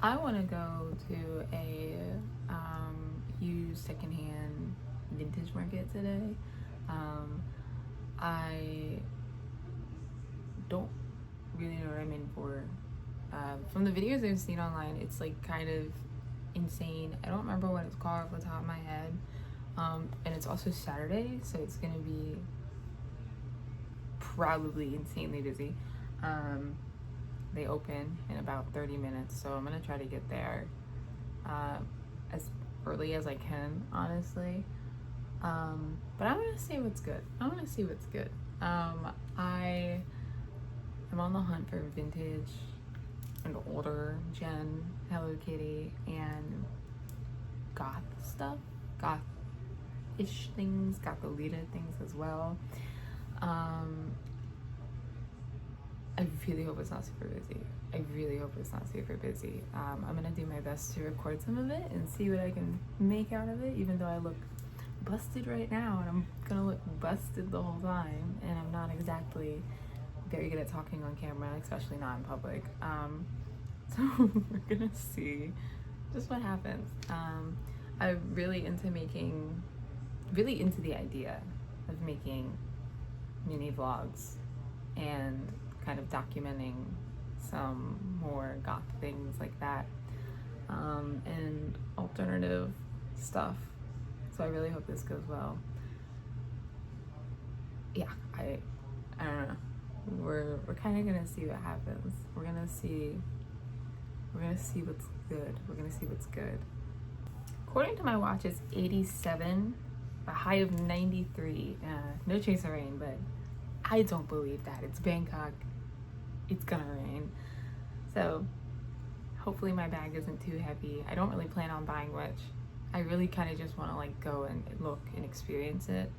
I want to go to a used secondhand vintage market today. I don't really know what I'm in for. From the videos I've seen online, it's like kind of insane. I don't remember what it's called off the top of my head. And it's also Saturday, so it's gonna be probably insanely busy. They open in about 30 minutes, so I'm gonna try to get there as early as I can, honestly. But I want to see what's good. I am on the hunt for vintage and older gen Hello Kitty and goth stuff, goth-ish things, goth Lolita things as well. I really hope it's not super busy. I'm gonna do my best to record some of it and see what I can make out of it, even though I look busted right now and I'm gonna look busted the whole time, and I'm not exactly very good at talking on camera, especially not in public. So we're gonna see just what happens. I'm really into the idea of making mini vlogs and kind of documenting some more goth things like that, and alternative stuff. So I really hope this goes well. Yeah, I don't know. We're kind of gonna see what happens. We're gonna see what's good. According to my watch, it's 87, a high of 93. No chance of rain, but I don't believe that. It's Bangkok. It's gonna rain. So hopefully my bag isn't too heavy. I don't really plan on buying much. I really kind of just want to like go and look and experience it,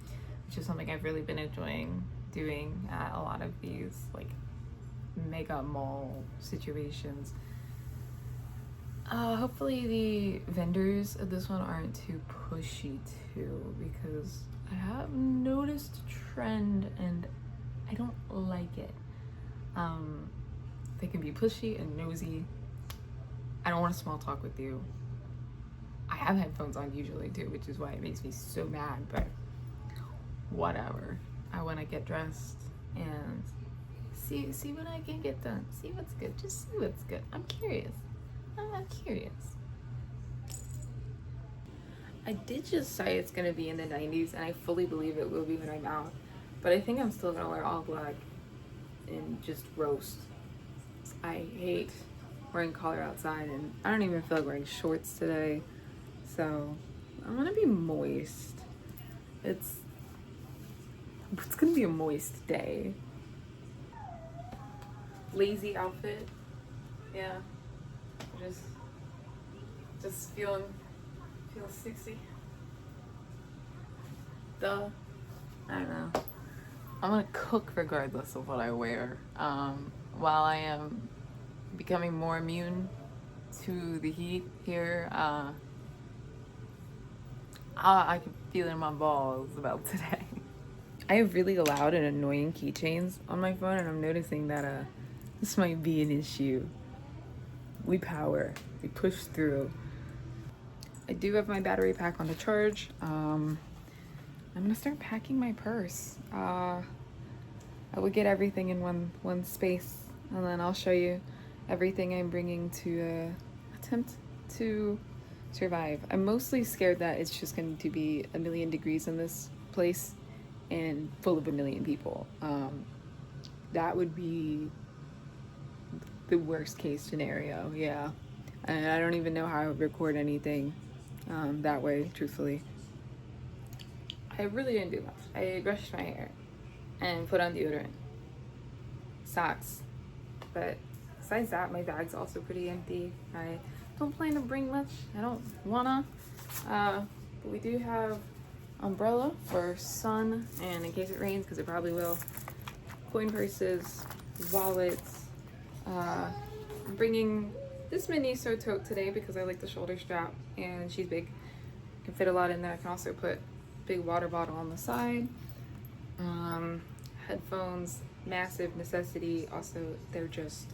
which is something I've really been enjoying doing at a lot of these like mega mall situations. Hopefully the vendors of this one aren't too pushy too, because I have noticed a trend and I don't like it. They can be pushy and nosy. I don't want to small talk with you. I have headphones on usually too, which is why it makes me so mad, but whatever. I want to get dressed and see what I can get done. See what's good. Just see what's good. I'm curious. I did just say it's gonna be in the 90s, and I fully believe it will be when I'm out. But I think I'm still gonna wear all black and just roast. I hate wearing collar outside, and I don't even feel like wearing shorts today. So I'm gonna be moist. It's gonna be a moist day. Lazy outfit. Yeah. Just feel sexy. I don't know. I'm gonna cook regardless of what I wear. While I am becoming more immune to the heat here, I can feel it in my balls about today. I have really loud and annoying keychains on my phone, and I'm noticing that this might be an issue. We power. We push through. I do have my battery pack on the charge. I'm gonna start packing my purse. I would get everything in one space, and then I'll show you everything I'm bringing to attempt to survive. I'm mostly scared that it's just going to be a million degrees in this place and full of a million people. That would be the worst case scenario, yeah. And I don't even know how I would record anything that way, truthfully. I really didn't do much. I brushed my hair and put on deodorant, socks, but besides that, my bag's also pretty empty. I don't plan to bring much. I don't wanna, but we do have umbrella for sun and in case it rains, because it probably will. Coin purses, wallets. I'm bringing this mini tote today because I like the shoulder strap and she's big. Can fit a lot in there. I can also put a big water bottle on the side. Headphones, massive necessity. Also, they're just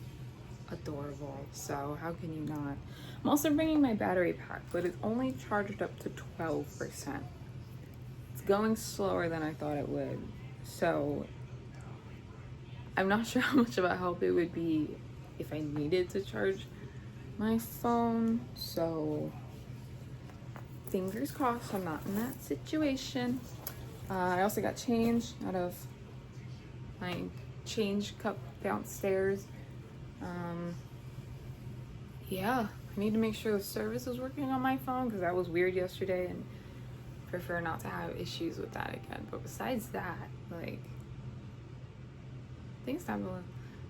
adorable. So how can you not? I'm also bringing my battery pack, but it's only charged up to 12%. It's going slower than I thought it would. So I'm not sure how much of a help it would be if I needed to charge my phone. So fingers crossed I'm not in that situation. I also got change out of my change cup downstairs. Yeah, I need to make sure the service is working on my phone because that was weird yesterday, and prefer not to have issues with that again. But besides that, like, I think it's time to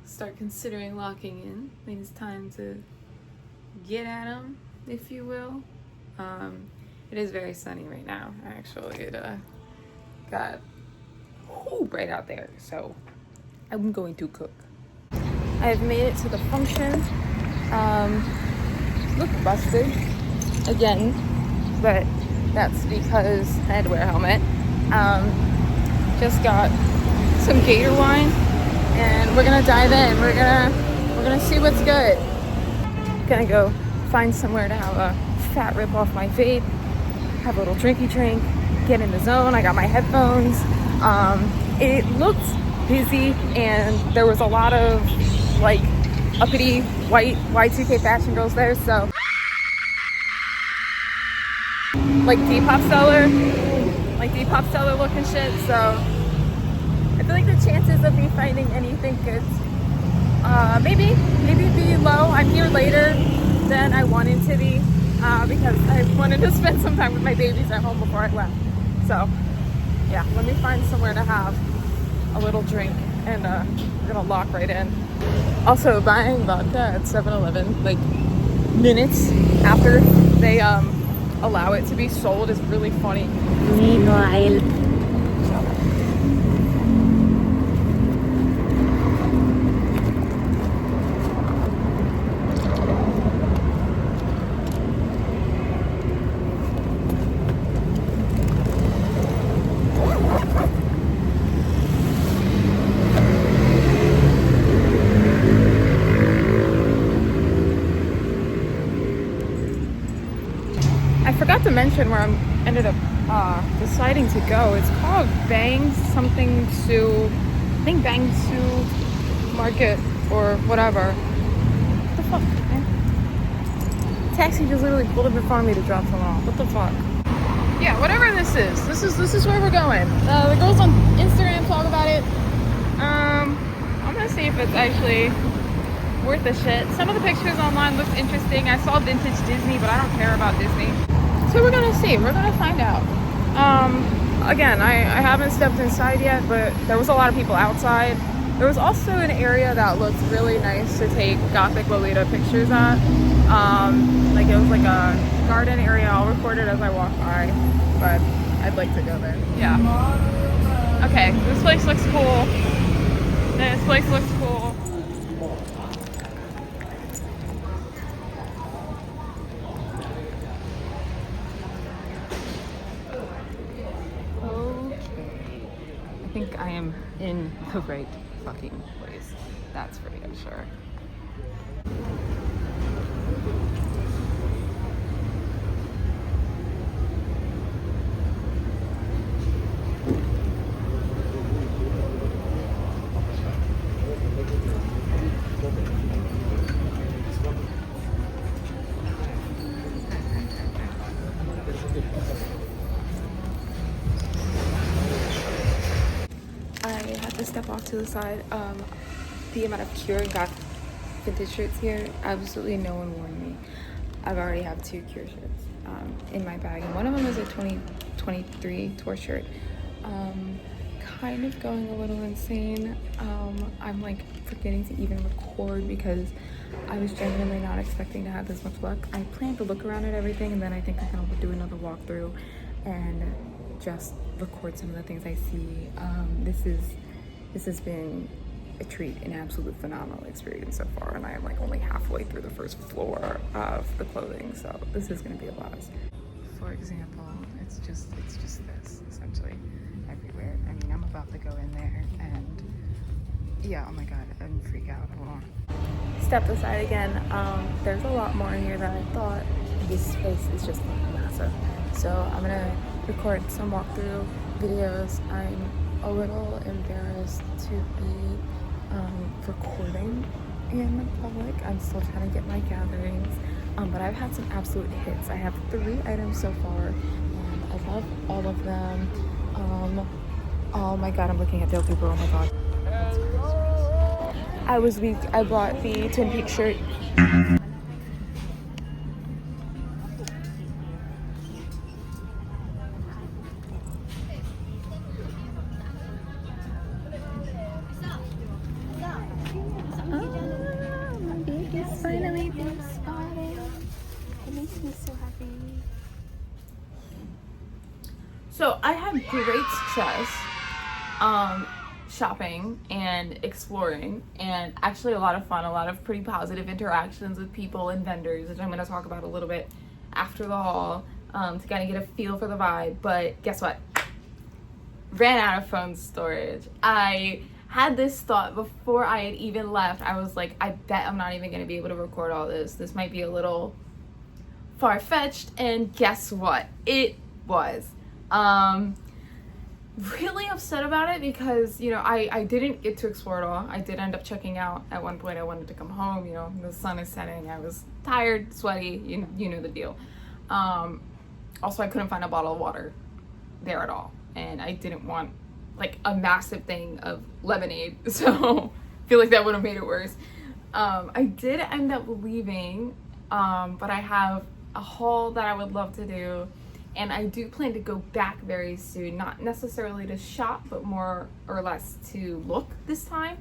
start considering locking in. I think it's time to get at them, if you will. It is very sunny right now, actually. It got bright out there, so I'm going to cook. I've made it to the function. Look busted again, but that's because I had to wear a helmet. Just got some gator wine, and we're gonna dive in. We're gonna see what's good. Gonna go find somewhere to have a fat rip off my vape, have a little drinky drink, get in the zone. I got my headphones. It looked busy, and there was a lot of like uppity white Y2K fashion girls there, so like Depop seller looking shit. So I feel like the chances of me finding anything good maybe be low. I'm here later than I wanted to be because I wanted to spend some time with my babies at home before I left. So yeah, let me find somewhere to have a little drink, and we're gonna lock right in. Also, buying vodka at 7-Eleven like minutes after they allow it to be sold is really funny. Meanwhile, I forgot to mention where I ended up deciding to go. It's called Bang something Su, I think Bang Su Market or whatever. What the fuck, man? Taxi just literally pulled up in front of me to drop someone off. What the fuck? Yeah, whatever this is where we're going. The girls on Instagram talk about it. I'm gonna see if it's actually worth the shit. Some of the pictures online looked interesting. I saw vintage Disney, but I don't care about Disney. So we're gonna see. We're gonna find out. Again, I haven't stepped inside yet, but there was a lot of people outside. There was also an area that looked really nice to take Gothic Lolita pictures at. Like it was like a garden area. I'll record it as I walk by, but I'd like to go there. Yeah. Okay, this place looks cool. This place looks cool. I think I am in the right fucking place. That's for damn sure. I had to step off to the side. The amount of Cure and Goth vintage shirts here, absolutely no one warned me. I've already have 2 Cure shirts in my bag, and one of them is a 2023 tour shirt. Kind of going a little insane. I'm like forgetting to even record because I was genuinely not expecting to have this much luck. I planned to look around at everything, and then I think I'm gonna do another walkthrough and just record some of the things I see. This has been a treat, an absolute phenomenal experience so far, and I am like only halfway through the first floor of the clothing, so this is going to be a lot. For example, it's just this essentially everywhere. I mean, I'm about to go in there and Yeah, oh my god, I'm freaked out. Hold on. Stepped aside again. There's a lot more here than I thought. This space is just massive. So I'm gonna record some walkthrough videos. I'm a little embarrassed to be recording in public. I'm still trying to get my gatherings. But I've had some absolute hits. I have 3 items so far, and I love all of them. Oh my god, I'm looking at Dale Cooper. Oh my god. I was weak. I bought the Twin Peaks shirt. My baby's finally been spotted. It makes me so happy. So I had great success shopping and exploring, and actually a lot of fun, a lot of pretty positive interactions with people and vendors, which I'm going to talk about a little bit after the haul to kind of get a feel for the vibe. But guess what? Ran out of phone storage. I had this thought before I had even left. I was like, I bet I'm not even going to be able to record all this. This might be a little far-fetched, and guess what? It was. Really upset about it because, you know, I didn't get to explore it all. I did end up checking out at one point. I wanted to come home, you know, the sun is setting. I was tired, sweaty, you know the deal. Also, I couldn't find a bottle of water there at all. And I didn't want like a massive thing of lemonade. So I feel like that would have made it worse. I did end up leaving, but I have a haul that I would love to do. And I do plan to go back very soon, not necessarily to shop, but more or less to look this time,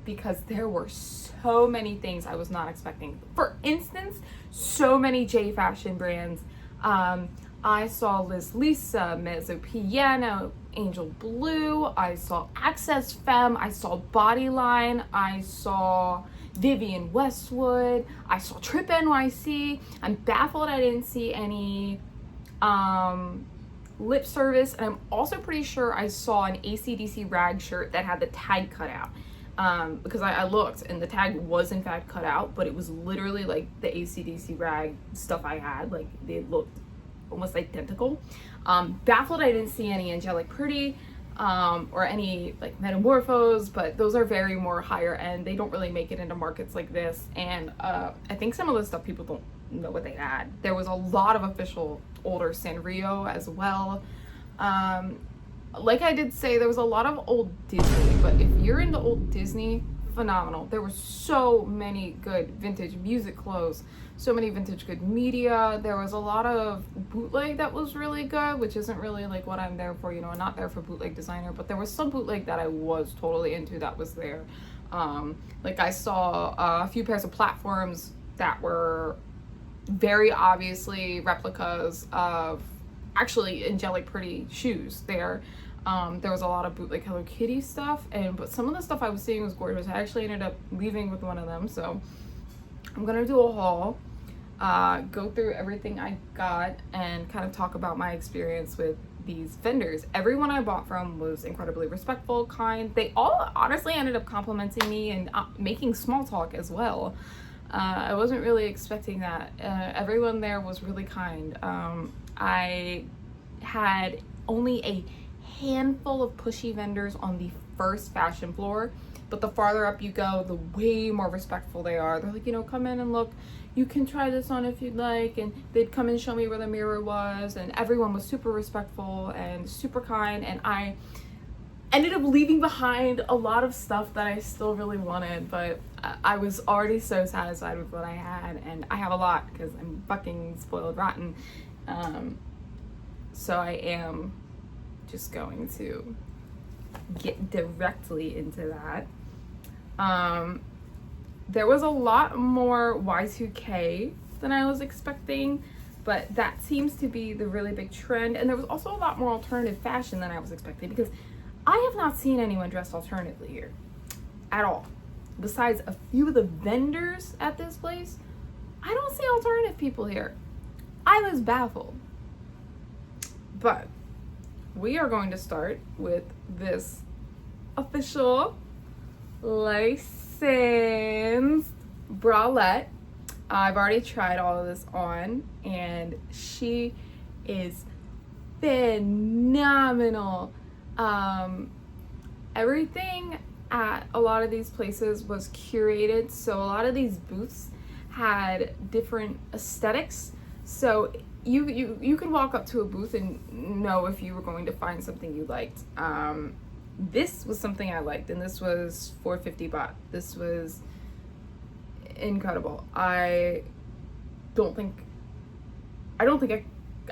because there were so many things I was not expecting. For instance, so many J-Fashion brands. I saw Liz Lisa, Mezzo Piano, Angel Blue, I saw Access Femme, I saw Bodyline, I saw Vivienne Westwood, I saw Trip NYC. I'm baffled I didn't see any lip service, and I'm also pretty sure I saw an AC/DC rag shirt that had the tag cut out, because I looked and the tag was in fact cut out, but it was literally like the AC/DC rag stuff I had, like they looked almost identical. Baffled I didn't see any Angelic Pretty or any like Metamorphose, but those are very more higher end. They don't really make it into markets like this, and I think some of the stuff people don't know what they had. There was a lot of official older Sanrio as well. Like I did say, there was a lot of old Disney, but if you're into old Disney, phenomenal. There were so many good vintage music clothes, so many vintage good media. There was a lot of bootleg that was really good, which isn't really like what I'm there for, you know. I'm not there for bootleg designer, but there was some bootleg that I was totally into that was there. Like I saw a few pairs of platforms that were very obviously replicas of actually Angelic Pretty shoes there. There was a lot of bootleg Hello Kitty stuff, but some of the stuff I was seeing was gorgeous. I actually ended up leaving with one of them, so I'm gonna do a haul, go through everything I got, and kind of talk about my experience with these vendors. Everyone I bought from was incredibly respectful, kind. They all honestly ended up complimenting me and making small talk as well. I wasn't really expecting that. Everyone there was really kind. I had only a handful of pushy vendors on the first fashion floor, but the farther up you go, the way more respectful they are. They're like, you know, come in and look, you can try this on if you'd like, and they'd come and show me where the mirror was, and everyone was super respectful and super kind, and I ended up leaving behind a lot of stuff that I still really wanted, but I was already so satisfied with what I had, and I have a lot because I'm fucking spoiled rotten. So I am just going to get directly into that. There was a lot more Y2K than I was expecting, but that seems to be the really big trend, and there was also a lot more alternative fashion than I was expecting, because I have not seen anyone dressed alternatively here at all. Besides a few of the vendors at this place, I don't see alternative people here. I was baffled. But we are going to start with this official licensed bralette. I've already tried all of this on, and she is phenomenal. Everything at a lot of these places was curated, so a lot of these booths had different aesthetics. So you could walk up to a booth and know if you were going to find something you liked. This was something I liked, and this was 450 baht. This was incredible. I don't think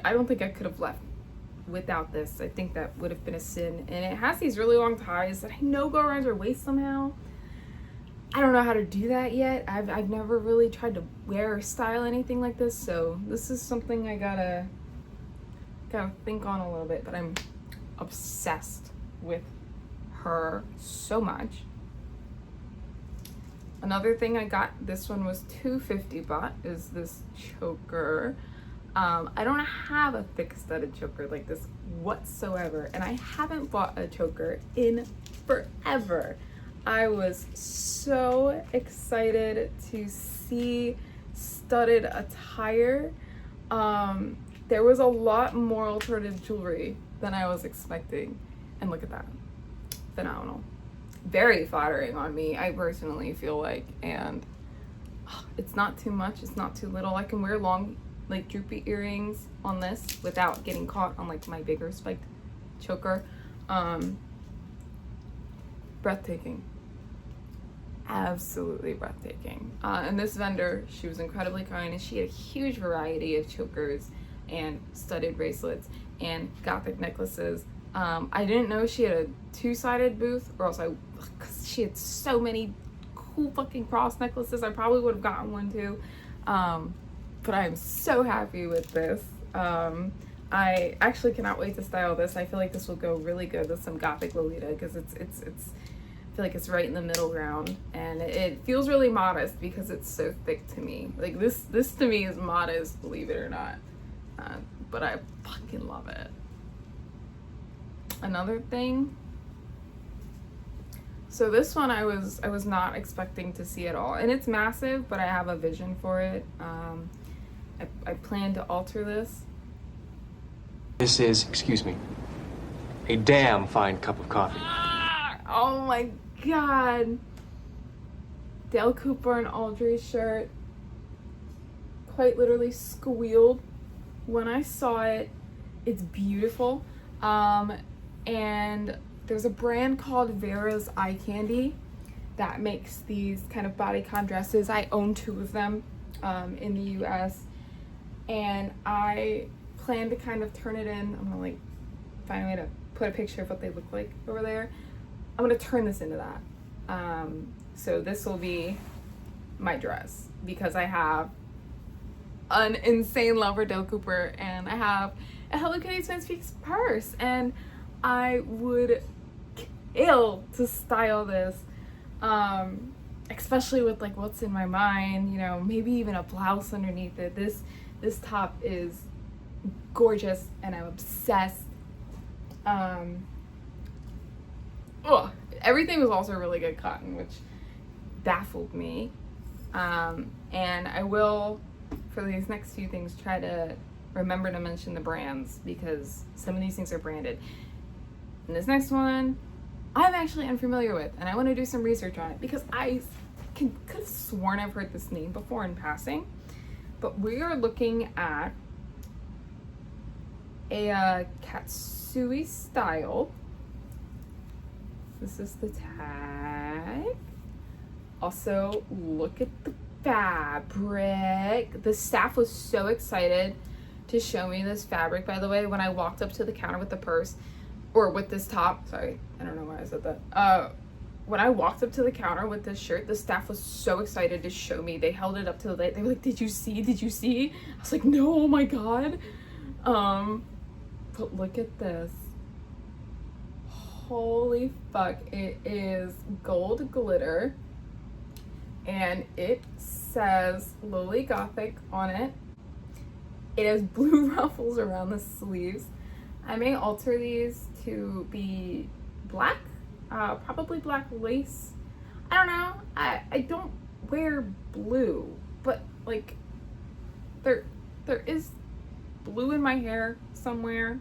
I could have left without this. I think that would have been a sin. And it has these really long ties that I know go around your waist somehow. I don't know how to do that yet. I've never really tried to wear or style anything like this, so this is something I gotta think on a little bit, but I'm obsessed with her so much. Another thing I got, this one was 250 baht, is this choker. I don't have a thick studded choker like this whatsoever, and I haven't bought a choker in forever. I was so excited to see studded attire. There was a lot more alternative jewelry than I was expecting, and look at that. Phenomenal. Very flattering on me, I personally feel like, and it's not too much, it's not too little. I can wear long, like, droopy earrings on this without getting caught on, like, my bigger spiked choker. Breathtaking. Absolutely breathtaking. And this vendor, she was incredibly kind, and she had a huge variety of chokers and studded bracelets and Gothic necklaces. I didn't know she had a two-sided booth, or else because she had so many cool fucking cross necklaces, I probably would have gotten one too. But I'm so happy with this. I actually cannot wait to style this. I feel like this will go really good with some Gothic Lolita, because it's I feel like it's right in the middle ground, and it feels really modest because it's so thick to me. Like this to me is modest, believe it or not. But I fucking love it. Another thing, so this one I was not expecting to see at all, and it's massive, but I have a vision for it. I plan to alter this. This is, excuse me, a damn fine cup of coffee. Oh my god. Dale Cooper and Audrey shirt. Quite literally squealed when I saw it. It's beautiful. And there's a brand called Vera's Eye Candy that makes these kind of bodycon dresses. I own 2 of them in the US, and I plan to kind of turn it in. I'm gonna like find a way to put a picture of what they look like over there. I'm gonna turn this into that. So this will be my dress, because I have an insane love for Dale Cooper, and I have a Hello Kitty Twin Peaks purse, and I would kill to style this, especially with like what's in my mind, you know, maybe even a blouse underneath it. This top is gorgeous, and I'm obsessed. Everything was also really good cotton, which baffled me. And I will, for these next few things, try to remember to mention the brands, because some of these things are branded. And this next one, I'm actually unfamiliar with, and I want to do some research on it, because I could have sworn I've heard this name before in passing. But we are looking at a Katsui style. This is the tag. Also, look at the fabric. The staff was so excited to show me this fabric, by the way, when I walked up to the counter with the purse, or with this top. Sorry, I don't know why I said that. When I walked up to the counter with this shirt, the staff was so excited to show me. They held it up to the light. They were like, "Did you see? Did you see?" I was like, "No, oh my god." But look at this. Holy fuck. It is gold glitter, and it says Loli Gothic on it. It has blue ruffles around the sleeves. I may alter these to be black, probably black lace. I don't know. I don't wear blue, but like there is blue in my hair somewhere.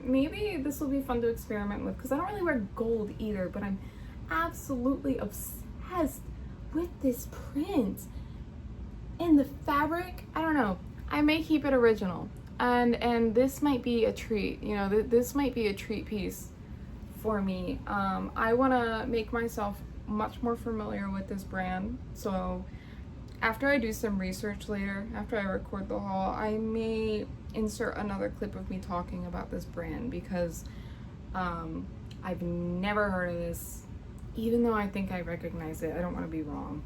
Maybe this will be fun to experiment with because I don't really wear gold either, but I'm absolutely obsessed with this print. And the fabric, I don't know. I may keep it original. And this might be a treat, you know, this might be a treat piece for me. I want to make myself much more familiar with this brand. So after I do some research later, after I record the haul, I may insert another clip of me talking about this brand because I've never heard of this, even though I think I recognize it. I don't want to be wrong.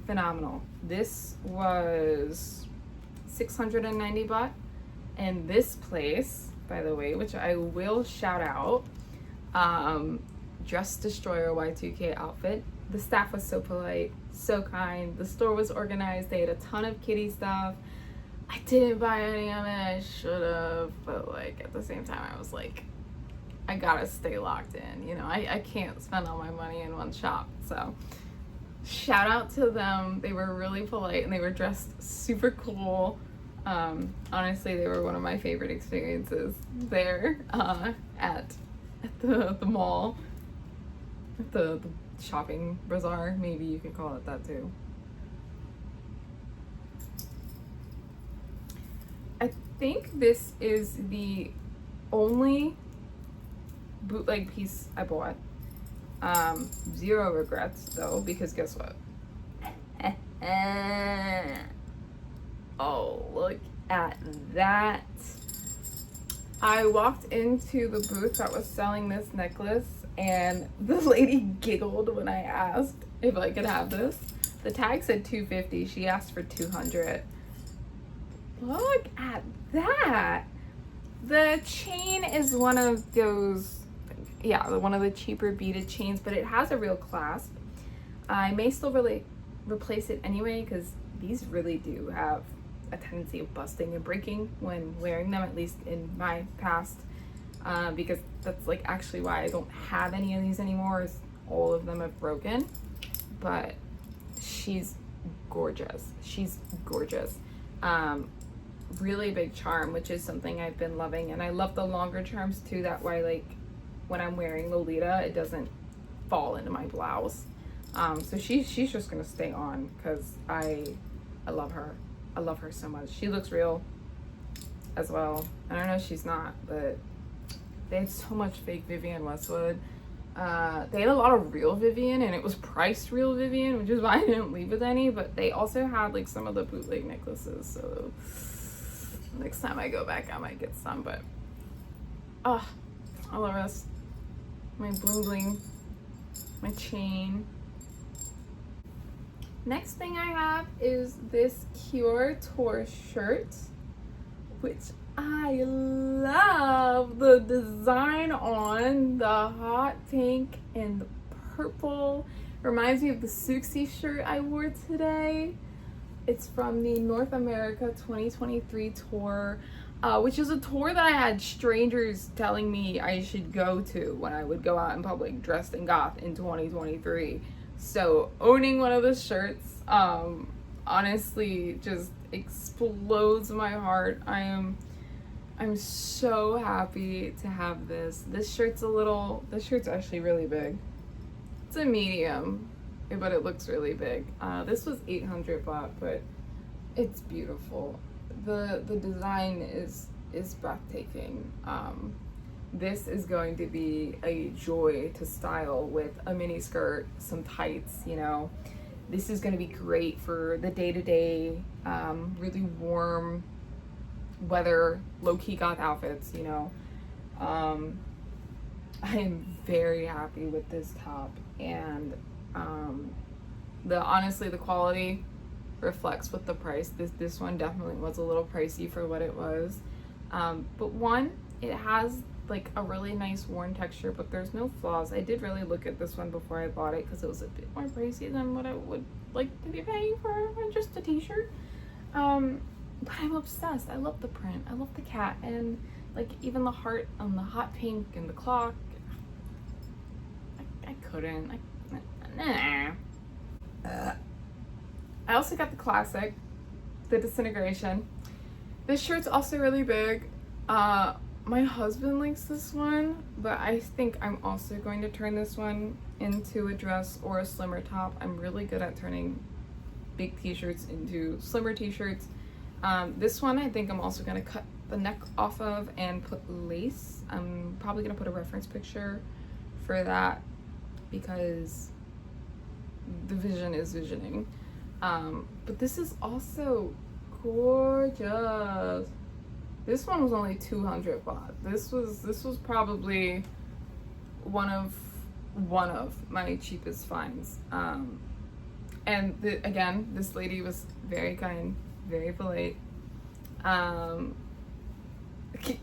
Phenomenal. This was 690 baht, and this place, by the way, which I will shout out, Dress Destroyer Y2K outfit. The staff was so polite, so kind. The store was organized. They had a ton of kitty stuff. I didn't buy any of it. I should have, but like at the same time, I was like, I gotta stay locked in. You know, I can't spend all my money in one shop. So shout out to them. They were really polite and they were dressed super cool. Honestly, they were one of my favorite experiences there at the mall, at the shopping bazaar, maybe you could call it that too. I think this is the only bootleg piece I bought. Zero regrets though, because guess what? Oh, look at that. I walked into the booth that was selling this necklace and the lady giggled when I asked if I could have this. The tag said $250. She asked for $200. Look at that. The chain is one of those, yeah, one of the cheaper beaded chains, but it has a real clasp. I may still really replace it anyway because these really do have a tendency of busting and breaking when wearing them, at least in my past. Because that's like actually why I don't have any of these anymore, is all of them have broken. But she's gorgeous. She's gorgeous. Really big charm, which is something I've been loving, and I love the longer charms too. That way, like when I'm wearing Lolita, it doesn't fall into my blouse. So she's just gonna stay on because I love her. I love her so much. She looks real as well. I don't know, she's not, but they had so much fake Vivienne Westwood. They had a lot of real Vivienne, and it was priced real Vivienne, which is why I didn't leave with any, but they also had like some of the bootleg necklaces, so next time I go back I might get some. But oh, I love this. My bling bling, my chain. Next thing I have is this Cure Tour shirt, which I love the design on the hot pink and the purple. Reminds me of the Suxi shirt I wore today. It's from the North America 2023 tour, which is a tour that I had strangers telling me I should go to when I would go out in public dressed in goth in 2023. So owning one of the shirts, honestly, just explodes my heart. I'm so happy to have this. This shirt's actually really big. It's a medium, but it looks really big. This was 800 baht, but it's beautiful. The design is breathtaking. This is going to be a joy to style with a mini skirt, some tights, you know. This is going to be great for the day-to-day, really warm weather, low-key goth outfits, you know. I am very happy with this top, and honestly the quality reflects with the price. This one definitely was a little pricey for what it was, but one, it has like a really nice worn texture, but there's no flaws. I did really look at this one before I bought it because it was a bit more pricey than what I would like to be paying for just a t-shirt. But I'm obsessed. I love the print. I love the cat, and like even the heart on the hot pink and the clock. I couldn't. Like, nah. I also got the classic, the Disintegration. This shirt's also really big. My husband likes this one, but I think I'm also going to turn this one into a dress or a slimmer top. I'm really good at turning big t-shirts into slimmer t-shirts. This one I think I'm also going to cut the neck off of and put lace. I'm probably going to put a reference picture for that because the vision is visioning. But this is also gorgeous. This one was only 200 baht. This was probably one of my cheapest finds. And again, this lady was very kind, very polite.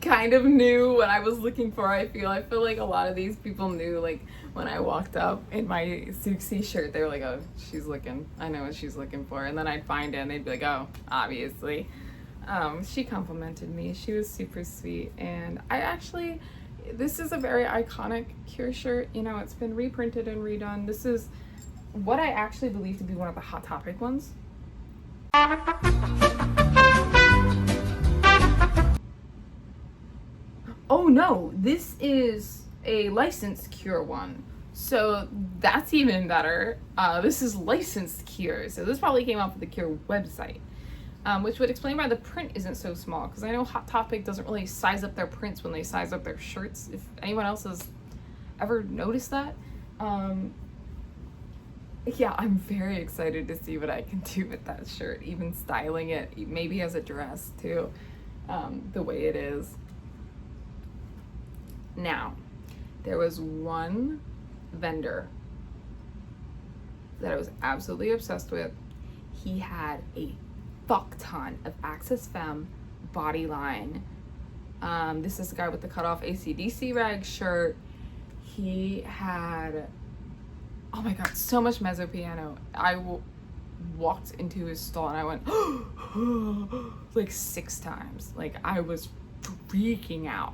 Kind of knew what I was looking for. I feel like a lot of these people knew, like when I walked up in my Suxi shirt, they were like, oh, she's looking, I know what she's looking for. And then I'd find it and they'd be like, oh, obviously. She complimented me. She was super sweet. And this is a very iconic Cure shirt. You know, it's been reprinted and redone. This is what I actually believe to be one of the Hot Topic ones. Oh no, this is a licensed Cure one. So that's even better. This is licensed Cure. So this probably came off of the Cure website. Which would explain why the print isn't so small, because I know Hot Topic doesn't really size up their prints when they size up their shirts, if anyone else has ever noticed that. Yeah, I'm very excited to see what I can do with that shirt, even styling it, maybe as a dress too, the way it is. Now, there was one vendor that I was absolutely obsessed with. He had a fuck ton of Access Femme body line. This is the guy with the cutoff AC/DC rag shirt. He had, oh my god, so much mezzo piano. I walked into his stall and I went like 6 times. Like, I was freaking out.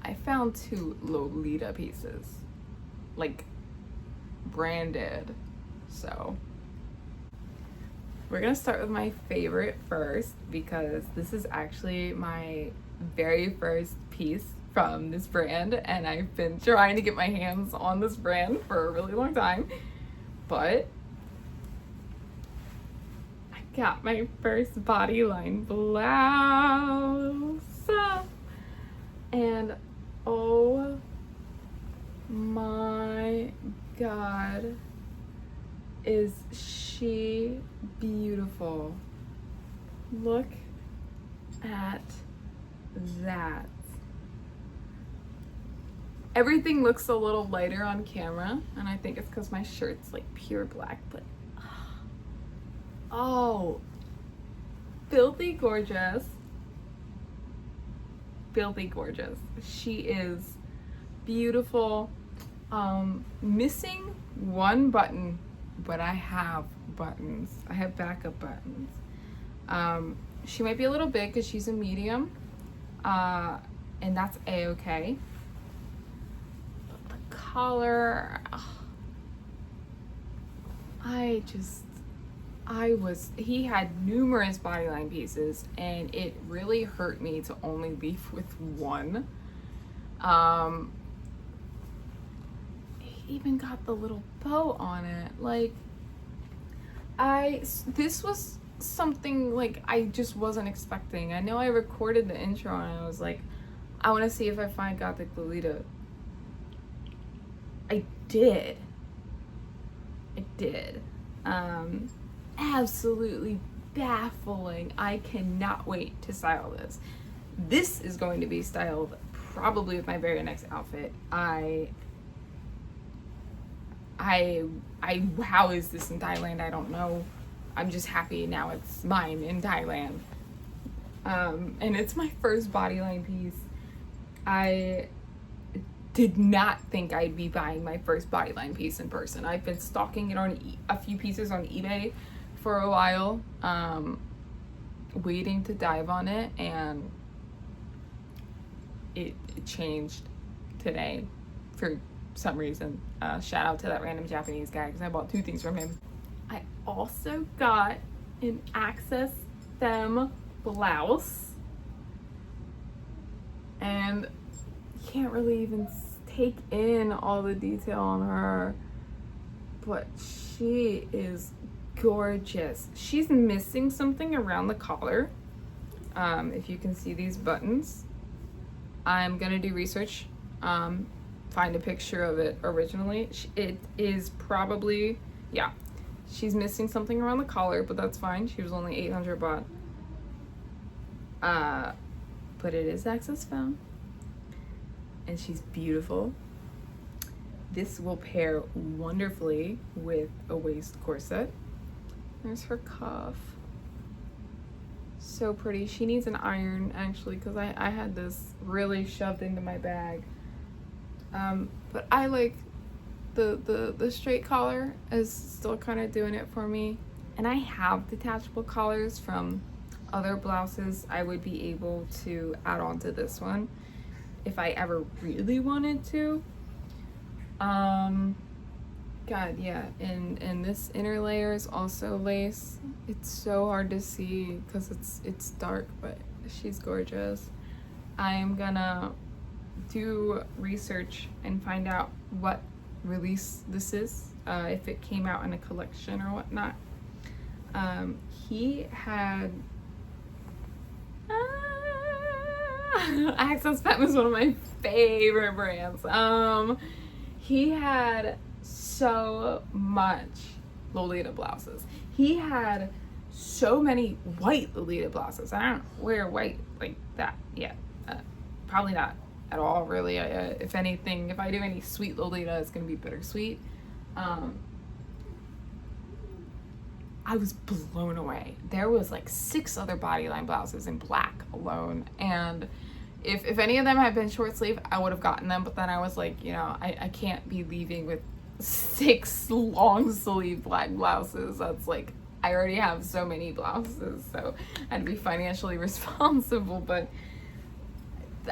I found 2 Lolita pieces, like branded. So we're gonna start with my favorite first, because this is actually my very first piece from this brand, and I've been trying to get my hands on this brand for a really long time. But I got my first bodyline blouse, and oh my god, is she beautiful. Look at that. Everything looks a little lighter on camera, and I think it's because my shirt's like pure black, but oh, filthy gorgeous. Filthy gorgeous. She is beautiful. Missing one button, but I have buttons. I have backup buttons. She might be a little big because she's a medium, and that's a-okay. But the collar, he had numerous bodyline pieces, and it really hurt me to only leave with one. He even got the little bow on it. Like, this was something like I just wasn't expecting. I know I recorded the intro and I was like, I want to see if I find Gothic Lolita. I did. Absolutely baffling. I cannot wait to style this. This is going to be styled probably with my very next outfit. How is this in Thailand? I don't know. I'm just happy now it's mine in Thailand. And it's my first bodyline piece. I did not think I'd be buying my first bodyline piece in person. I've been stalking it on a few pieces on eBay for a while, waiting to dive on it, and it changed today for some reason. Shout out to that random Japanese guy because I bought 2 things from him. I also got an Access Femme blouse, and you can't really even take in all the detail on her, but she is gorgeous. She's missing something around the collar. If you can see these buttons, I'm gonna do research, find a picture of it originally. It is probably, yeah, she's missing something around the collar, but that's fine. She was only 800 baht. But it is Access Femme, and she's beautiful. This will pair wonderfully with a waist corset. There's her cuff. So pretty. She needs an iron actually, because I had this really shoved into my bag. But I like the straight collar is still kind of doing it for me. And I have detachable collars from other blouses I would be able to add on to this one if I ever really wanted to. God, yeah, and this inner layer is also lace. It's so hard to see because it's dark, but she's gorgeous. I am gonna do research and find out what release this is, if it came out in a collection or whatnot. He had Access Femme is one of my favorite brands. He had so much Lolita blouses. He had so many white Lolita blouses. I don't wear white like that yet. Probably not at all, really. If anything, if I do any sweet Lolita, it's gonna be bittersweet. I was blown away. There was like 6 other bodyline blouses in black alone, and if any of them had been short sleeve, I would have gotten them, but then I was like, you know, I can't be leaving with 6 long sleeve black blouses. That's like, I already have so many blouses, so I had to be financially responsible, but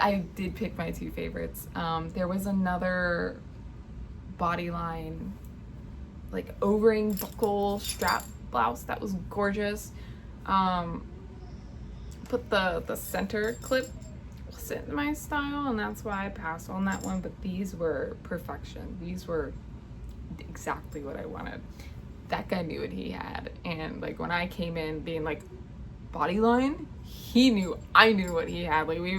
I did pick my 2 favorites. There was another bodyline, like O-ring buckle strap blouse that was gorgeous. But the center clip wasn't my style, and that's why I passed on that one, but these were perfection. These were exactly what I wanted. That guy knew what he had, and like when I came in being like bodyline, he knew I knew what he had. Like we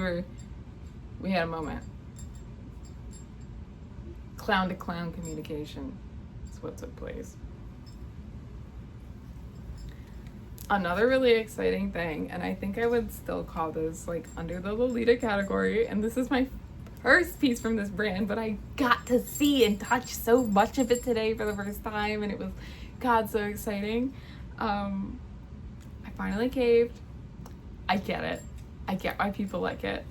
had a moment. Clown to clown communication is what took place. Another really exciting thing, and I think I would still call this like under the Lolita category, and this is my first piece from this brand, but I got to see and touch so much of it today for the first time, and it was, God, so exciting. I finally caved. I get it. I get why people like it.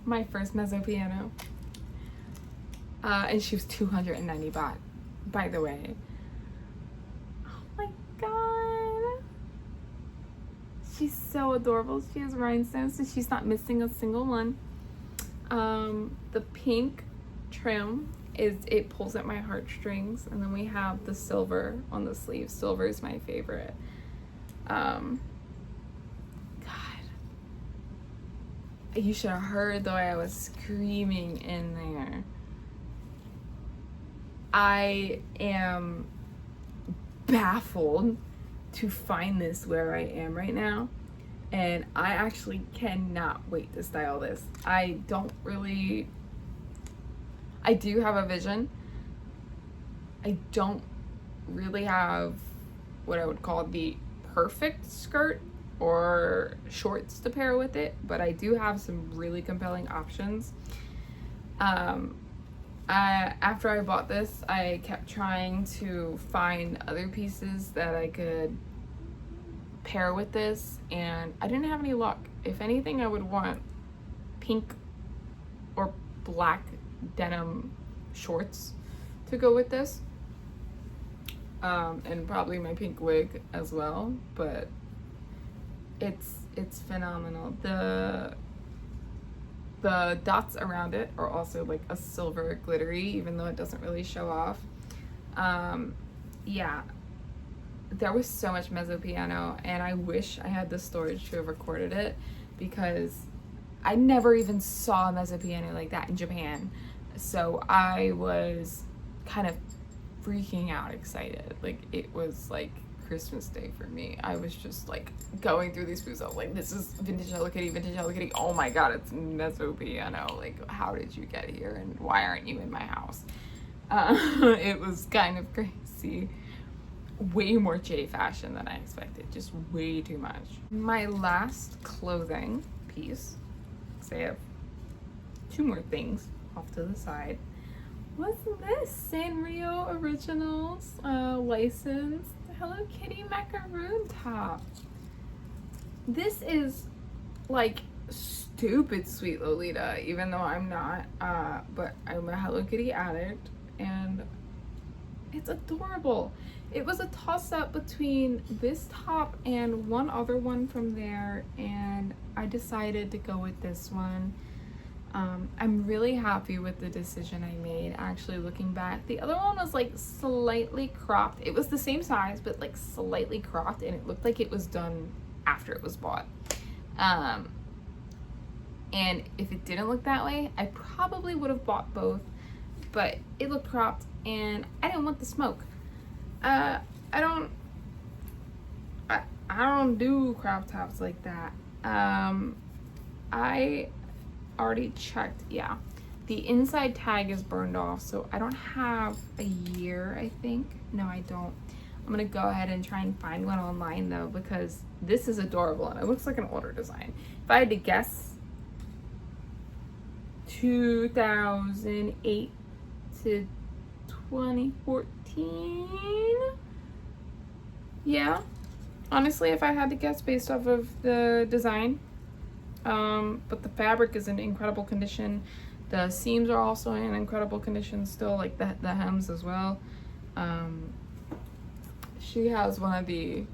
My first mezzo piano. And she was 290 baht, by the way. Oh my God. She's so adorable. She has rhinestones, so she's not missing a single one. The pink trim it pulls at my heartstrings, and then we have the silver on the sleeve. Silver is my favorite. God, you should have heard the way I was screaming in there. I am baffled to find this where I am right now, and I actually cannot wait to style this. I do have a vision. I don't really have what I would call the perfect skirt or shorts to pair with it, but I do have some really compelling options. After I bought this, I kept trying to find other pieces that I could pair with this, and I didn't have any luck. If anything, I would want pink or black denim shorts to go with this, and probably my pink wig as well, but it's phenomenal. The dots around it are also like a silver glittery, even though it doesn't really show off. Yeah, there was so much mezzo piano, and I wish I had the storage to have recorded it, because I never even saw a mezzo piano like that in Japan. So I was kind of freaking out excited. Like, it was like Christmas Day for me. I was just like going through these booths. I was like, this is vintage Hello Kitty, vintage Hello Kitty. Oh my god, it's mezzo piano. Like, how did you get here, and why aren't you in my house? It was kind of crazy. Way more J-Fashion than I expected. Just way too much. My last clothing piece, because I have two more things off to the side, was this Sanrio Originals licensed Hello Kitty macaroon top. This is like stupid sweet Lolita, even though I'm not, but I'm a Hello Kitty addict, and it's adorable. It was a toss-up between this top and one other one from there, and I decided to go with this one. I'm really happy with the decision I made, actually, looking back. The other one was like slightly cropped. It was the same size, but like slightly cropped, and it looked like it was done after it was bought. And if it didn't look that way, I probably would have bought both, but it looked cropped, and I didn't want the smoke. I don't do crop tops like that. I already checked. Yeah, the inside tag is burned off, so I don't have a year, I think. No, I don't. I'm gonna go ahead and try and find one online though, because this is adorable and it looks like an older design. If I had to guess, 2008 to 2014. Yeah, honestly, if I had to guess based off of the design. But the fabric is in incredible condition. The seams are also in incredible condition still, like the hems as well. She has one of the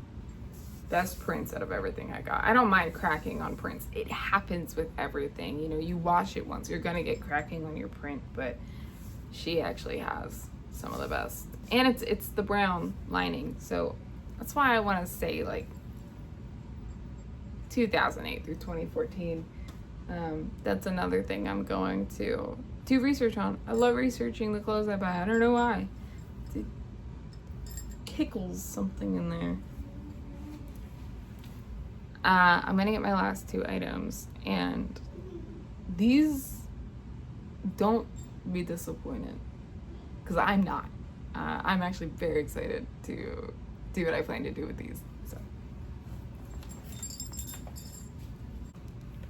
best prints out of everything I got. I don't mind cracking on prints. It happens with everything. You know, you wash it once, you're gonna get cracking on your print, but she actually has some of the best. And it's the brown lining, so that's why I want to say like 2008 through 2014. That's another thing I'm going to do research on. I love researching the clothes I buy. I don't know why. It tickles something in there. I'm gonna get my last two items, and these, don't be disappointed, because I'm not. I'm actually very excited to do what I plan to do with these. So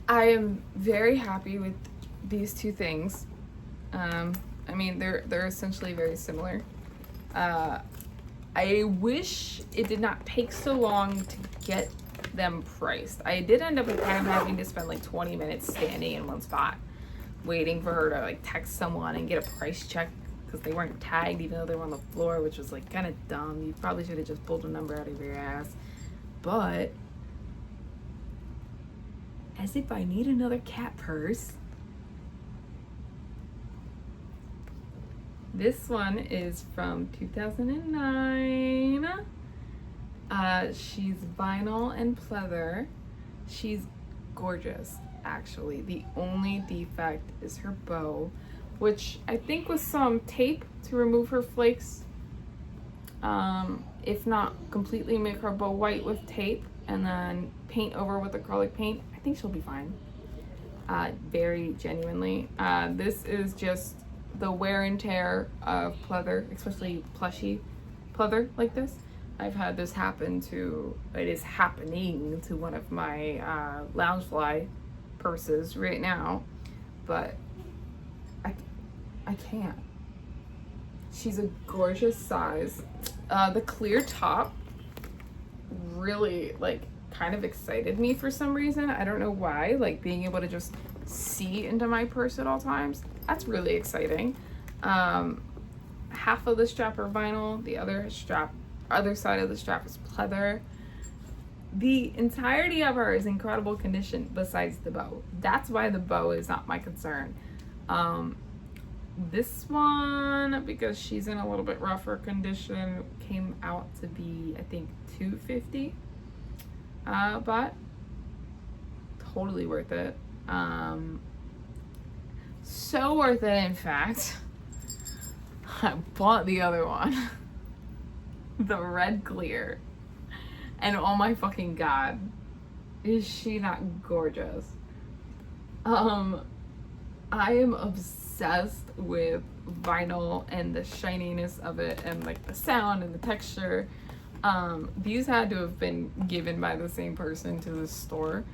I am very happy with these two things. I mean, they're essentially very similar. I wish it did not take so long to get them priced. I did end up kind of having to spend like 20 minutes standing in one spot waiting for her to like text someone and get a price check, because they weren't tagged even though they were on the floor, which was like kind of dumb. You probably should have just pulled a number out of your ass. But as if I need another cat purse. This one is from 2009. She's vinyl and pleather. She's gorgeous, actually. The only defect is her bow, which I think was some tape to remove her flakes. If not completely make her bow white with tape and then paint over with acrylic paint, I think she'll be fine. Very genuinely. This is just the wear and tear of pleather, especially plushy pleather like this. I've had this happen to, it is happening to one of my Loungefly purses right now, but I can't. She's a gorgeous size. The clear top really like kind of excited me for some reason. I don't know why, like being able to just see into my purse at all times. That's really exciting. Half of the strap are vinyl, the other side of the strap is pleather. The entirety of her is incredible condition besides the bow. That's why the bow is not my concern. This one, because she's in a little bit rougher condition, came out to be, I think, $250. But totally worth it. So worth it, in fact. I bought the other one. The red clear. And oh my fucking god. Is she not gorgeous? I am obsessed with vinyl and the shininess of it and like the sound and the texture. These had to have been given by the same person to the store.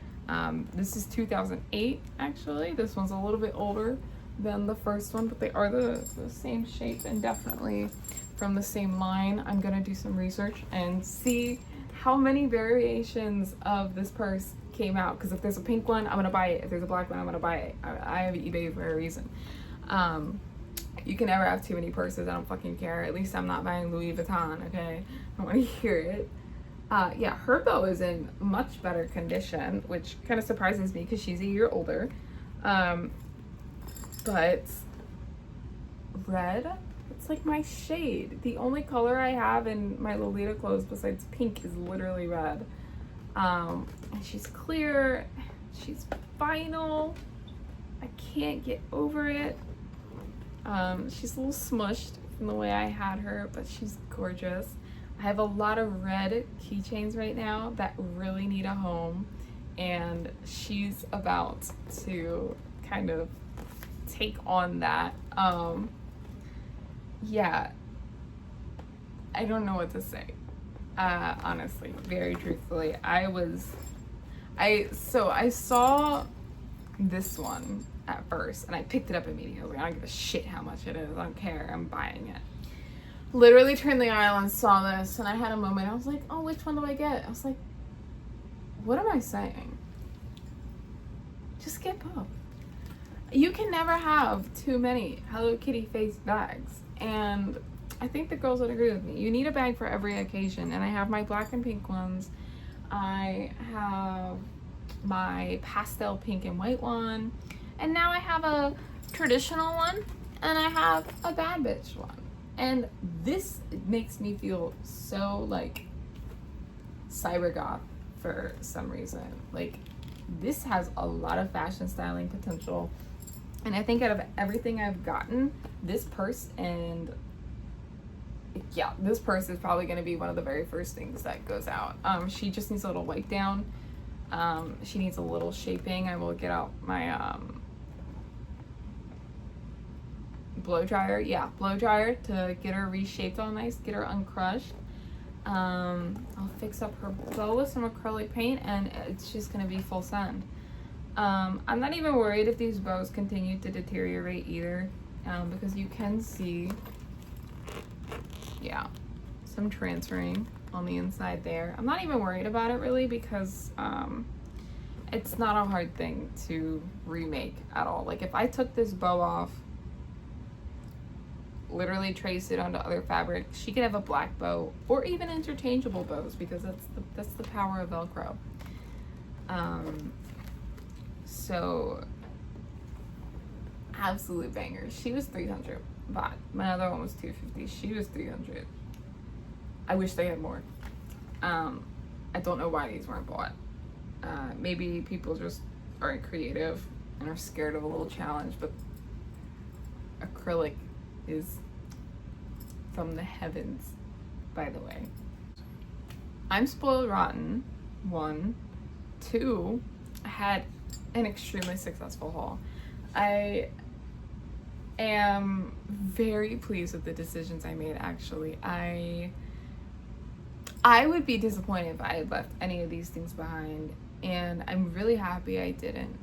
This is 2008 actually. This one's a little bit older than the first one, but they are the same shape and definitely from the same line. I'm gonna do some research and see how many variations of this purse came out, because if there's a pink one, I'm gonna buy it. If there's a black one, I'm gonna buy it. I have eBay for a reason. You can never have too many purses. I don't fucking care. At least I'm not buying Louis Vuitton, okay? I want to hear it. Yeah, her bow is in much better condition, which kind of surprises me because she's a year older. But red, it's like my shade. The only color I have in my Lolita clothes besides pink is literally red. And she's clear, she's vinyl. I can't get over it. She's a little smushed from the way I had her, but she's gorgeous. I have a lot of red keychains right now that really need a home, and she's about to kind of take on that. Yeah, I don't know what to say. Honestly, very truthfully, I saw this one at first and I picked it up immediately. I don't give a shit how much it is. I don't care. I'm buying it. Literally turned the aisle and saw this and I had a moment. I was like, oh, which one do I get? I was like, what am I saying? Just get both. You can never have too many Hello Kitty face bags, and I think the girls would agree with me. You need a bag for every occasion, and I have my black and pink ones. I have my pastel pink and white one, and now I have a traditional one, and I have a bad bitch one. And this makes me feel so like cyber goth for some reason. Like, this has a lot of fashion styling potential, and I think out of everything I've gotten, this purse and yeah, this purse is probably going to be one of the very first things that goes out. She just needs a little wipe down. She needs a little shaping. I will get out my blow dryer. Yeah, blow dryer to get her reshaped all nice, get her uncrushed. I'll fix up her bow with some acrylic paint, and it's just going to be full send. I'm not even worried if these bows continue to deteriorate either, because you can see, yeah, some transferring on the inside there. I'm not even worried about it really, because it's not a hard thing to remake at all. Like, if I took this bow off, literally traced it onto other fabric, she could have a black bow or even interchangeable bows, because that's the power of Velcro. So absolute banger. She was 300 baht. My other one was 250. She was 300. I wish they had more. I don't know why these weren't bought. Maybe people just aren't creative and are scared of a little challenge, but acrylic is from the heavens, by the way. I'm spoiled rotten. 1, 2, I had an extremely successful haul. I am very pleased with the decisions I made, actually. I would be disappointed if I had left any of these things behind, and I'm really happy I didn't.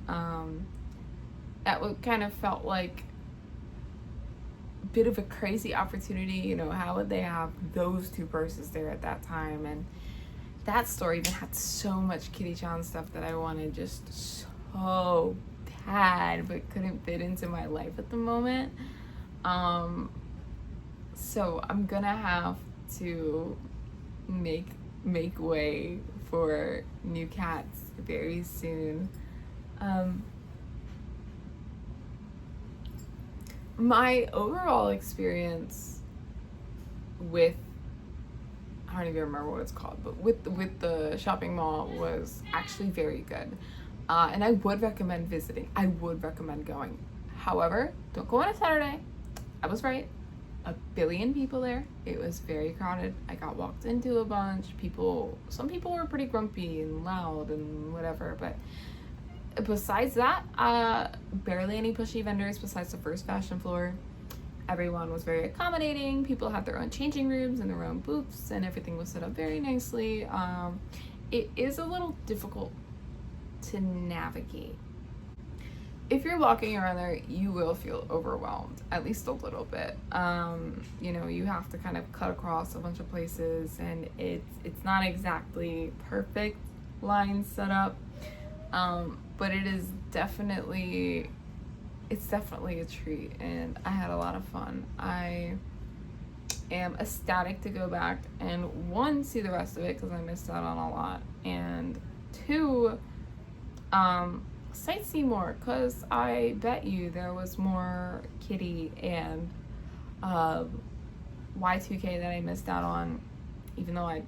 That would kind of felt like a bit of a crazy opportunity. You know, how would they have those two purses there at that time? And that store even had so much Kitty-chan stuff that I wanted just so bad, but couldn't fit into my life at the moment. So I'm gonna have to make way for new cats very soon. My overall experience with, I don't even remember what it's called, but with the shopping mall was actually very good. And I would recommend visiting. I would recommend going. However, don't go on a Saturday. I was right. 1 billion people there. It was very crowded. I got walked into a bunch. Some people were pretty grumpy and loud and whatever, but besides that, barely any pushy vendors besides the first fashion floor. Everyone was very accommodating. People had their own changing rooms and their own booths, and everything was set up very nicely. It is a little difficult to navigate. If you're walking around there, you will feel overwhelmed, at least a little bit. You have to kind of cut across a bunch of places, and it's not exactly perfect lines set up, but it's definitely a treat, and I had a lot of fun. I am ecstatic to go back and 1, see the rest of it because I missed out on a lot, and 2, sightsee more, because I bet you there was more kitty and Y2K that I missed out on, even though I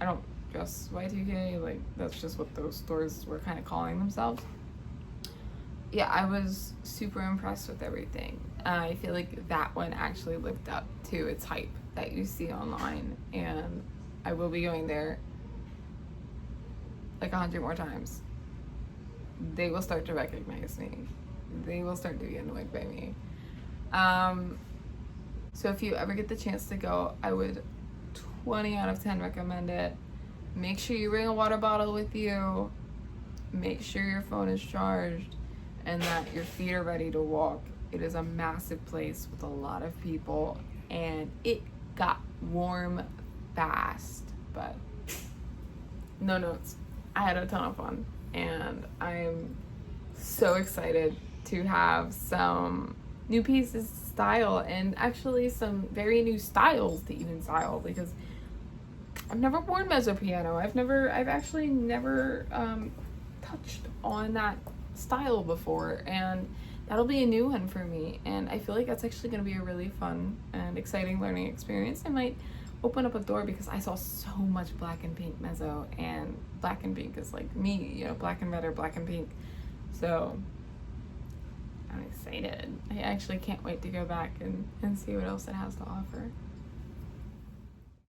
don't dress Y2K, like that's just what those stores were kind of calling themselves. Yeah, I was super impressed with everything. I feel like that one actually lived up to its hype that you see online, and I will be going there like 100 more times. They will start to recognize me. They will start to be annoyed by me. So if you ever get the chance to go, I would 20 out of 10 recommend it. Make sure you bring a water bottle with you. Make sure your phone is charged and that your feet are ready to walk. It is a massive place with a lot of people, and it got warm fast, but no notes. I had a ton of fun, and I'm so excited to have some new pieces to style, and actually some very new styles to even style, because I've never worn mezzo piano. I've actually never touched on that style before, and that'll be a new one for me, and I feel like that's actually going to be a really fun and exciting learning experience. It might open up a door because I saw so much black and pink mezzo, and black and pink is like me, black and red or black and pink, so I'm excited. I actually can't wait to go back and see what else it has to offer.